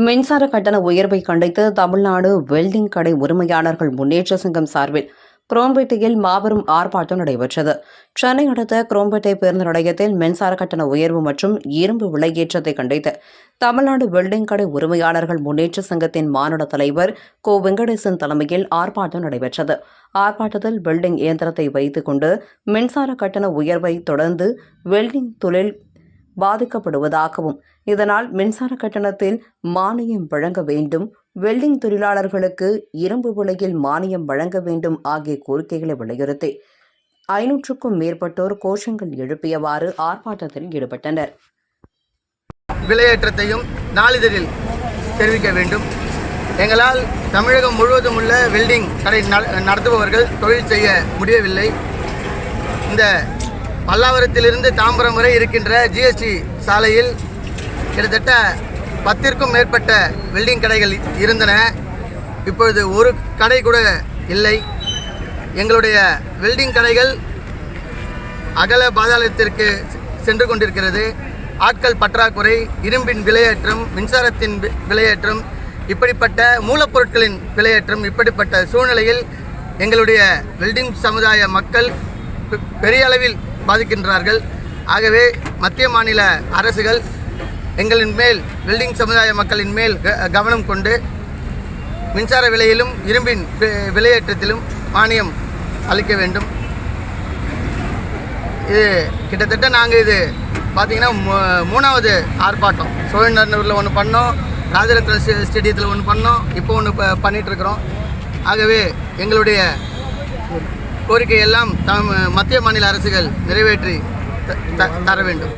மின்சார கட்டண உயர்வை கண்டித்து தமிழ்நாடு வெல்டிங் கடை உரிமையாளர்கள் முன்னேற்ற சங்கம் சார்பில் குரோம்பேட்டையில் மாபெரும் ஆர்ப்பாட்டம் நடைபெற்றது. சென்னை அடுத்த குரோம்பேட்டை பேருந்து நிலையத்தில் மின்சார கட்டண உயர்வு மற்றும் இரும்பு விலையேற்றத்தை கண்டித்து தமிழ்நாடு வெல்டிங் கடை உரிமையாளர்கள் முன்னேற்ற சங்கத்தின் மாநில தலைவர் கோ. வெங்கடேசன் தலைமையில் ஆர்ப்பாட்டம் நடைபெற்றது. ஆர்ப்பாட்டத்தில் வெல்டிங் இயந்திரத்தை வைத்துக் கொண்டு மின்சார கட்டண உயர்வை தொடர்ந்து வெல்டிங் தொழில் பாதிக்கப்படுவதாகவும், இதனால் மின்சார கட்டணத்தில் மானியம் வழங்க வேண்டும், வெல்டிங் தொழிலாளர்களுக்கு இரும்பு விலையில் மானியம் வழங்க வேண்டும் ஆகிய கோரிக்கைகளை வலியுறுத்தி 500க்கும் மேற்பட்டோர் கோஷங்கள் எழுப்பியவாறு ஆர்ப்பாட்டத்தில் ஈடுபட்டனர். விலையேற்றத்தையும் நாளிதழில் தெரிவிக்க வேண்டும். எங்களால் தமிழகம் முழுவதும் உள்ள வெல்டிங் கடை நடத்துபவர்கள் தொழில் செய்ய முடியவில்லை. இந்த பல்லாவரத்திலிருந்து தாம்பரம் வரை இருக்கின்ற ஜிஎஸ்டி சாலையில் கிட்டத்தட்ட 10க்கும் மேற்பட்ட வெல்டிங் கடைகள் இருந்தன. இப்பொழுது ஒரு கடை கூட இல்லை. எங்களுடைய வெல்டிங் கடைகள் அகல பாதாளத்திற்கு சென்று கொண்டிருக்கிறது. ஆட்கள் பற்றாக்குறை, இரும்பின் விலையேற்றம், மின்சாரத்தின் விலையேற்றம், இப்படிப்பட்ட மூலப்பொருட்களின் விலையேற்றம், இப்படிப்பட்ட சூழ்நிலையில் எங்களுடைய வெல்டிங் சமுதாய மக்கள் பெரிய அளவில் பாதிக்கின்றார்கள். ஆகவே மத்திய மாநில அரசுகள் எங்களின் மேல், வெல்டிங் சமுதாய மக்களின் மேல் கவனம் கொண்டு மின்சார விலையிலும் இரும்பின் விலையேற்றத்திலும் மானியம் அளிக்க வேண்டும். இது கிட்டத்தட்ட நாங்கள் இது பார்த்திங்கன்னா 3வது ஆர்ப்பாட்டம். சோழநல்லூரில் ஒன்று பண்ணோம், ராஜரத்ன ஸ்டேடியத்தில் ஒன்று பண்ணோம், இப்போ ஒன்று பண்ணிகிட்ருக்குறோம். ஆகவே எங்களுடைய கோரிக்கையெல்லாம் மத்திய மாநில அரசுகள் நிறைவேற்றி தர வேண்டும்.